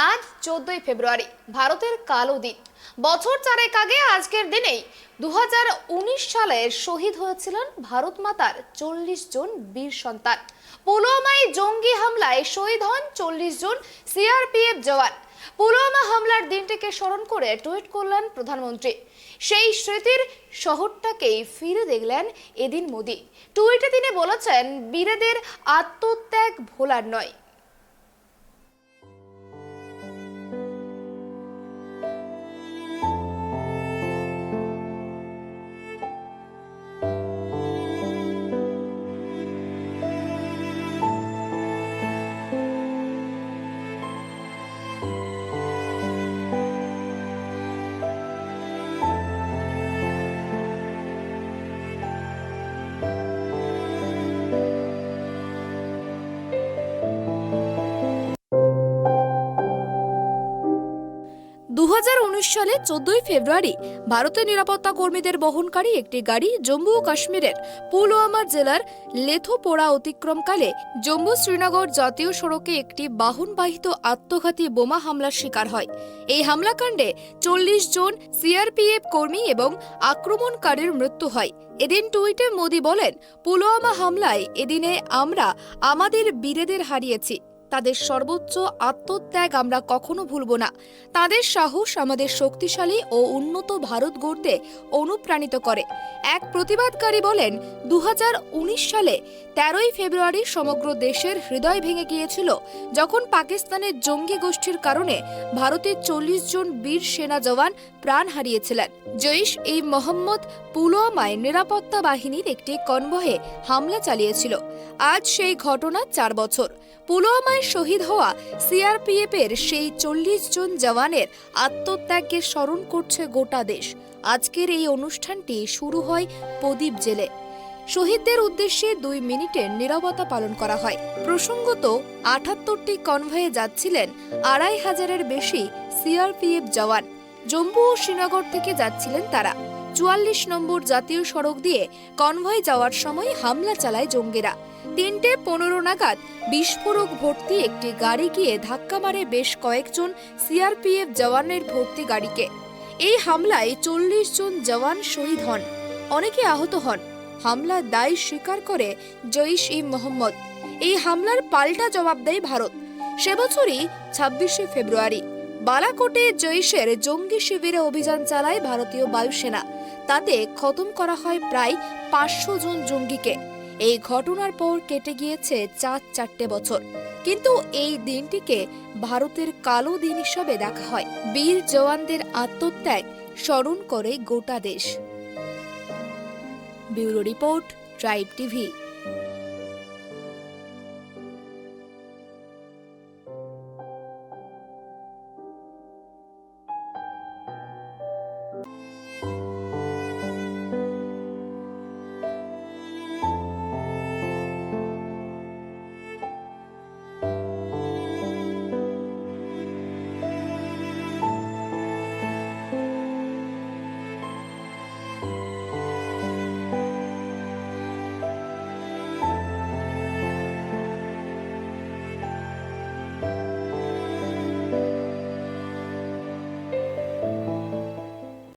আজ 14ই ফেব্রুয়ারি, ভারতের কালো দিন। বছর চারেক আগে আজকের দিনেই 2019 সালে শহীদ হয়েছিলেন ভারত মাতার 40 জন বীর সন্তান। পুলওয়ামায় জঙ্গি হামলায় শহীদ হন 40 জন সিআরপিএফ জওয়ান। পুলওয়ামা হামলার দিনটিকে স্মরণ করে টুইট করলেন প্রধানমন্ত্রী। সেই স্মৃতির শহরটাকেই ফিরে দেখলেন এদিন মোদি। টুইটে তিনি বলেছেন, বীরদের আত্মত্যাগ ভোলার নয়। 2019 সালে 14ই ফেব্রুয়ারি ভারতের নিরাপত্তা কর্মীদের বহনকারী একটি গাড়ি জম্মু ও কাশ্মীরের পুলওয়ামা জেলার লেথোপোরা অতিক্রমকালে জম্মু শ্রীনগর জাতীয় সড়কে একটি বাহনবাহিত আত্মঘাতী বোমা হামলার শিকার হয়। এই হামলাকাণ্ডে 40 জন সিআরপিএফ কর্মী এবং আক্রমণকারীর মৃত্যু হয়। এদিন টুইটে মোদি বলেন, পুলওয়ামা হামলায় এদিনে আমরা আমাদের বীরদের হারিয়েছি। তাদের সর্বোচ্চ আত্মত্যাগ আমরা কখনো ভুলব না। তাদের সাহস আমাদের শক্তিশালী ও উন্নত ভারত গড়তে অনুপ্রাণিত করে। এক প্রতিবাদকারী বলেন, 2019 সালে 13ই ফেব্রুয়ারি সমগ্র দেশের হৃদয় ভেঙে গিয়েছিল যখন পাকিস্তানের জঙ্গি গোষ্ঠীর কারণে ভারতের 40 জন বীর সেনা জওয়ান প্রাণ হারিয়েছিলেন। জৈশ-ই-মোহাম্মদ পুলওয়ামায় নিরাপত্তা বাহিনীর একটি কনভয়ে হামলা চালিয়েছিল। আজ সেই ঘটনা 4 বছর। পুলওয়ামায় শহীদ হওয়া সিআরপিএফের সেই 40 জন জওয়ানের আত্মত্যাগকে স্মরণ করছে গোটা দেশ। আজকের এই অনুষ্ঠানটি শুরু হয় প্রদীপ জেলে। শহীদদের উদ্দেশ্যে 2 মিনিটের নীরবতা পালন করা হয়। প্রসঙ্গত, 78টি কনভয়ে যাচ্ছিলেন 2500-এর বেশি সিআরপিএফ জওয়ান। জম্মু ও শ্রীনগর থেকে যাচ্ছিলেন তারা। 44 নম্বর জাতীয় সড়ক দিয়ে কনভয় যাওয়ার সময় হামলা চালায় জঙ্গিরা। 3:15 নাগাদ বিস্ফোরক ভর্তি একটি গাড়ি গিয়ে ধাক্কা মারে বেশ কয়েকজন সিআরপিএফ জওয়ানের ভর্তি গাড়িকে। এই হামলায় 40 জন জওয়ান শহীদ হন, অনেকে আহত হন। হামলার দায় স্বীকার করে জৈশ-ই-মোহাম্মদ। এই হামলার পাল্টা জবাব দেয় ভারত। সে বছরই 26শে ফেব্রুয়ারি বালাকোটে জৈশের জঙ্গি শিবিরে অভিযান চালায় ভারতীয় বায়ুসেনা। তাতে খতম করা হয় প্রায় 500 জন জঙ্গিকে। এই ঘটনার পর কেটে গিয়েছে 4 বছর, কিন্তু এই দিনটিকে ভারতের কালো দিন হিসাবে দেখা হয়। বীর জওয়ানদের আত্মত্যাগ স্মরণ করে গোটা দেশ। Bureau report, tribe TV.